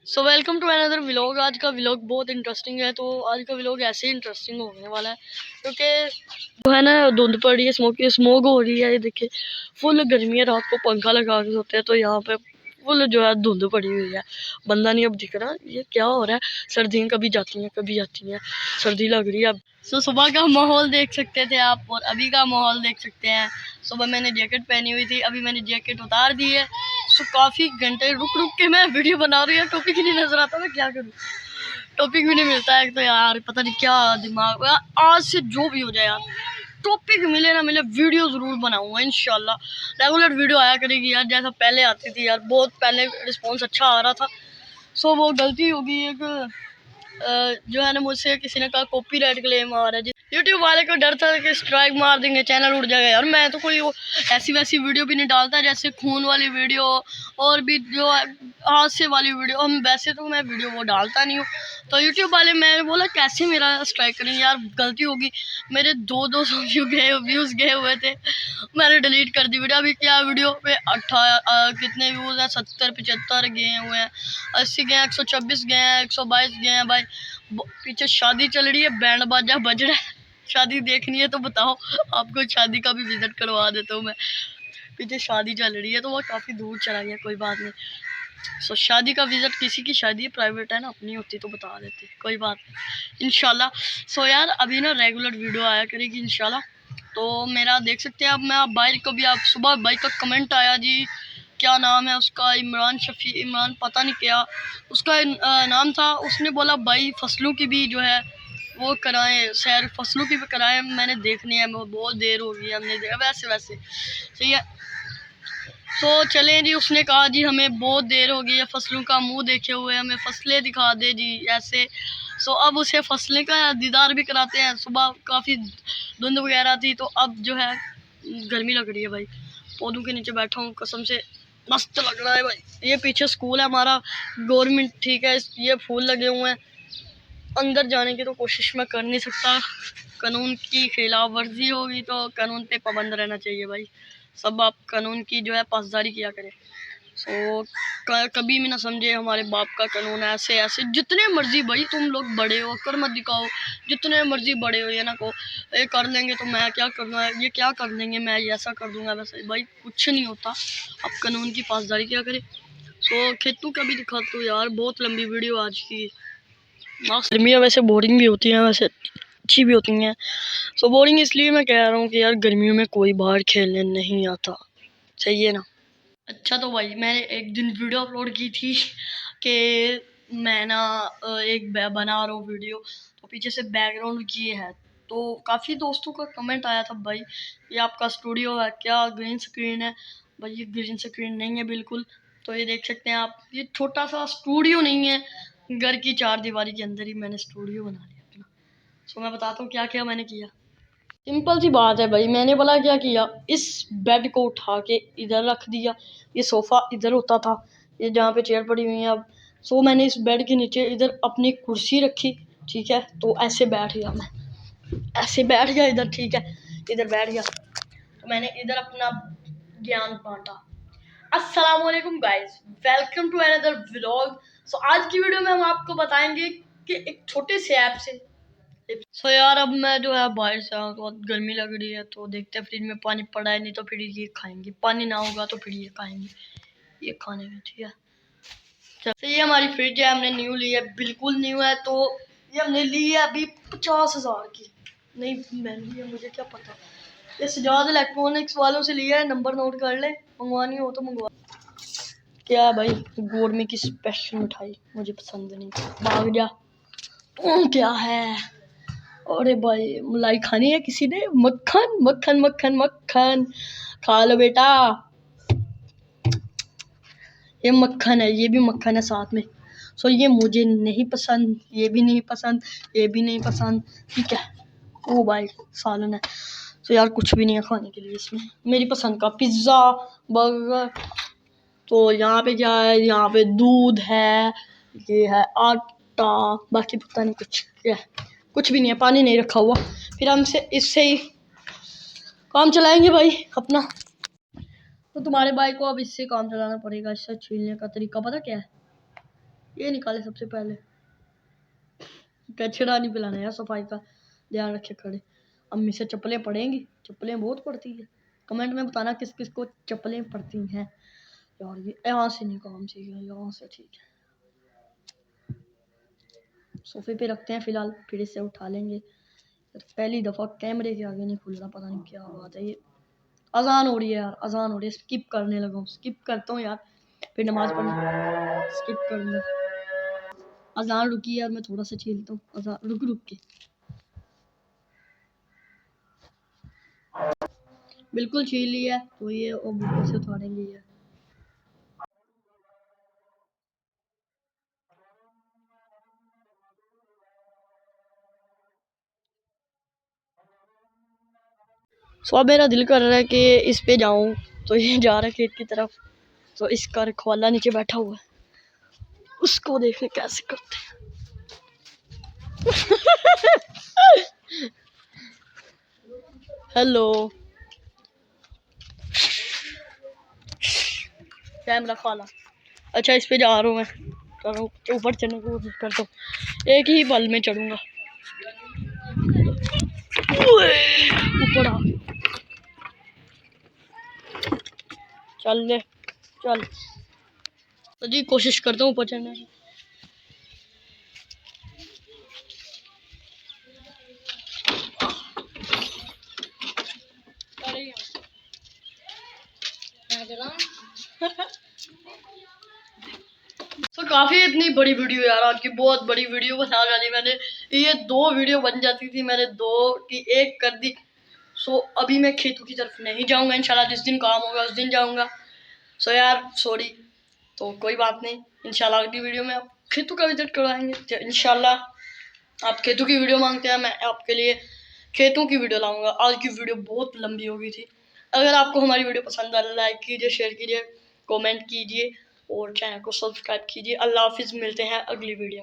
So welcome to another vlog. आज का vlog बहुत इंटरेस्टिंग है। तो आज का व्लॉग ऐसे ही इंटरेस्टिंग होने वाला है क्योंकि जो है ना धुंध पड़ रही है, स्मोक हो रही है। ये देखिए फुल गर्मी है, रात को पंखा लगा के सोते हैं तो यहाँ पे फुल जो है धुंध पड़ी हुई है, बंदा नहीं अब दिख रहा। ये क्या हो रहा है? सर्दियाँ कभी जाती हैं कभी आती हैं, सर्दी लग रही है अब। सुबह का माहौल देख सकते थे आप और अभी का माहौल देख सकते हैं। सुबह मैंने जैकेट पहनी हुई थी, अभी मैंने जैकेट उतार दी है। तो काफ़ी घंटे रुक रुक के मैं वीडियो बना रही हूँ, टॉपिक ही नहीं नजर आता, मैं क्या करूँ। टॉपिक भी नहीं मिलता है तो यार पता नहीं क्या दिमाग। आज से जो भी हो जाए यार, टॉपिक मिले ना मिले वीडियो ज़रूर बनाऊंगा इंशाल्लाह। रेगुलर वीडियो आया करेगी यार, जैसा पहले आती थी यार, बहुत पहले रिस्पॉन्स अच्छा आ रहा था। सो वो गलती होगी एक जो है ना, मुझसे किसी ने कहा कॉपीराइट क्लेम आ रहा है। यूट्यूब वाले को डर था कि स्ट्राइक मार देंगे, चैनल उड़ जाएगा। यार मैं तो कोई वो ऐसी वैसी वीडियो भी नहीं डालता, जैसे खून वाली वीडियो और भी जो हादसे वाली वीडियो। हम वैसे तो मैं वीडियो वो डालता नहीं हूँ। तो यूट्यूब वाले, मैंने बोला कैसे मेरा स्ट्राइक करेंगे यार, गलती होगी। मेरे 200 व्यूज़ गए हुए थे, मैंने डिलीट कर दी वीडियो। अभी क्या वीडियो पे कितने व्यूज़ हैं? 70-75 गए हुए हैं, 80 गए हैं, 126 गए हैं, 122 गए हैं। भाई पीछे शादी चल रही है, बैंड बाजा बज रहा है। शादी देखनी है तो बताओ, आपको शादी का भी विजिट करवा देता हूँ मैं। पीछे शादी चल रही है तो वो काफ़ी दूर चला गया, कोई बात नहीं। सो शादी का विजिट, किसी की शादी प्राइवेट है ना, अपनी होती तो बता देते, कोई बात नहीं इंशाल्लाह। सो यार अभी ना रेगुलर वीडियो आया करेगी इंशाल्लाह। तो मेरा देख सकते हैं आप, मैं आप भाई को भी, आप सुबह भाई का कमेंट आया जी, क्या नाम है उसका, इमरान शफी, इमरान पता नहीं क्या उसका नाम था। उसने बोला भाई फसलों की भी जो है वो कराएं, सैर फसलों की भी कराएं, मैंने देखनी है, बहुत देर हो गई हमने देखा। वैसे वैसे सही है। तो चलें जी, उसने कहा जी हमें बहुत देर हो गई है फसलों का मुंह देखे हुए, हमें फसलें दिखा दे जी ऐसे। सो अब उसे फसलें का दीदार भी कराते हैं। सुबह काफ़ी धुंध वगैरह थी तो अब जो है गर्मी लग रही है भाई। पौधों के नीचे बैठा हूँ, कसम से मस्त लग रहा है भाई। ये पीछे स्कूल है हमारा, गवर्नमेंट, ठीक है। ये फूल लगे हुए हैं, अंदर जाने की तो कोशिश मैं कर नहीं सकता, कानून की खिलाफ वर्जी होगी तो कानून पे पाबंद रहना चाहिए भाई। सब आप कानून की जो है पासदारी किया करें। सो कभी भी ना समझे हमारे बाप का कानून ऐसे ऐसे। जितने मर्जी भाई तुम लोग बड़े हो, कर मत दिखाओ। जितने मर्जी बड़े हो, ये ना को ये कर लेंगे तो मैं क्या करना है, ये क्या कर लेंगे, मैं ये ऐसा कर दूंगा वैसे। भाई कुछ नहीं होता, आप कानून की पासदारी क्या करें। सो खेतों का भी दिखाता हूँ यार, बहुत लंबी वीडियो आज की। गर्मियाँ वैसे बोरिंग भी होती हैं, वैसे अच्छी भी होती हैं। सो बोरिंग इसलिए मैं कह रहा हूँ कि यार गर्मियों में कोई बाहर खेलने नहीं आता, सही है ना। अच्छा तो भाई मैंने एक दिन वीडियो अपलोड की थी कि मैं ना एक बना रहा हूँ वीडियो, तो पीछे से बैकग्राउंड ये है। तो काफ़ी दोस्तों का कमेंट आया था भाई ये आपका स्टूडियो है क्या, ग्रीन स्क्रीन है? भाई ये ग्रीन स्क्रीन नहीं है बिल्कुल। तो ये देख सकते हैं आप, ये छोटा सा स्टूडियो नहीं है, घर की 4 दीवारी के अंदर ही मैंने स्टूडियो बना लिया अपना। सो मैं बताता हूँ क्या क्या मैंने किया। सिंपल सी बात है भाई, मैंने बोला क्या किया, इस बेड को उठा के इधर रख दिया। ये सोफ़ा इधर होता था, ये जहाँ पे चेयर पड़ी हुई है अब। सो मैंने इस बेड के नीचे इधर अपनी कुर्सी रखी, ठीक है। तो ऐसे बैठ गया मैं, ऐसे बैठ गया इधर, ठीक है, इधर बैठ गया। तो मैंने इधर अपना ज्ञान बांटा। अस्सलाम वालेकुम guys, welcome to another vlog. So आज की वीडियो में हम आपको बताएंगे कि एक छोटे से ऐप से। सो यार अब मैं जो है बाहर से आया, बहुत गर्मी लग रही है तो देखते हैं फ्रिज में पानी पड़ा है, नहीं तो फिर ये खाएंगे। पानी ना होगा तो फिर ये खाएंगे, ये खाने में, ठीक है। तो ये हमारी फ्रिज है, हमने न्यू ली है, बिल्कुल न्यू है। तो ये हमने ली है अभी 50,000 की, नहीं महंगी है, मुझे क्या पता। ये सजाद इलेक्ट्रॉनिक्स वालों से लिया है, नंबर नोट कर ले, मंगवानी हो तो मंगवा। क्या भाई, गोरमे की स्पेशल मिठाई मुझे पसंद नहीं, भाग जा। क्या है? अरे भाई मलाई खानी है किसी ने, मक्खन मक्खन मक्खन मक्खन, खा लो बेटा। ये मक्खन है, ये भी मक्खन है साथ में। सो ये मुझे नहीं पसंद, ये भी नहीं पसंद, ये भी नहीं पसंद, ठीक है। ओ भाई सालन है। सो यार कुछ भी नहीं है खाने के लिए इसमें मेरी पसंद का, पिज़्ज़ा, बर्गर। तो यहाँ पे क्या है, यहाँ पे दूध है, ये है आटा, बाकी पता नहीं कुछ क्या है, कुछ भी नहीं है, पानी नहीं रखा हुआ। फिर हम से इससे ही काम चलाएंगे भाई अपना। तो तुम्हारे भाई को अब इससे काम चलाना पड़ेगा। इससे छीलने का तरीका पता क्या है? ये निकाले सबसे पहले। कचरा नहीं पिलाना यार, सफाई का ध्यान रखे खड़े। अम्मी से चप्पलें पड़ेंगी, चप्पलें बहुत पड़ती है। कमेंट में बताना किस किस को चप्पलें पड़ती हैं यार। ये यहाँ से नहीं काम चाहिए, यहाँ से ठीक है। सोफे पे रखते हैं फिलहाल, फिर इसे उठा लेंगे। पहली दफ़ा कैमरे के आगे नहीं खुल रहा, पता नहीं क्या बात है। ये अजान हो रही है यार, अजान हो रही है। स्किप करने लगा हूँ, स्किप करता हूँ यार, फिर नमाज पढ़ने स्किप करूँगा। अजान रुकी यार, मैं थोड़ा सा छीलता हूँ अजान, रुक रुक के। बिल्कुल छील लिया है, तो ये ऊपर से उतारेंगे ये। सो अब मेरा दिल कर रहा है कि इस पे जाऊं, तो ये जा रहा है खेत की तरफ। तो इसका रखवाला नीचे बैठा हुआ है, उसको देखने कैसे करते हैं। हेलो, कैमरा खाला। अच्छा इस पे जा रहा हूँ मैं, चलो ऊपर चढ़ने की कोशिश करता हूँ, एक ही पल में चढ़ूंगा। ऊपर आ, चल ले चल। तो जी कोशिश करता हूँ ऊपर चढ़ने की। तो काफ़ी इतनी बड़ी वीडियो यार, आज की बहुत बड़ी वीडियो बना डाली मैंने। ये 2 वीडियो बन जाती थी, मैंने 2 की 1 कर दी। सो अभी मैं खेतों की तरफ नहीं जाऊंगा, इंशाल्लाह जिस दिन काम होगा उस दिन जाऊंगा। सो यार सॉरी, तो कोई बात नहीं, इंशाल्लाह अगली वीडियो में आप खेतों का विजिट करवाएंगे इंशाल्लाह। आप खेतों की वीडियो मांगते हैं, मैं आपके लिए खेतों की वीडियो लाऊंगा। आज की वीडियो बहुत लंबी हो गई थी। अगर आपको हमारी वीडियो पसंद आ, लाइक कीजिए, शेयर कीजिए, कमेंट कीजिए और चैनल को सब्सक्राइब कीजिए। अल्लाह हाफिज़, मिलते हैं अगली वीडियो।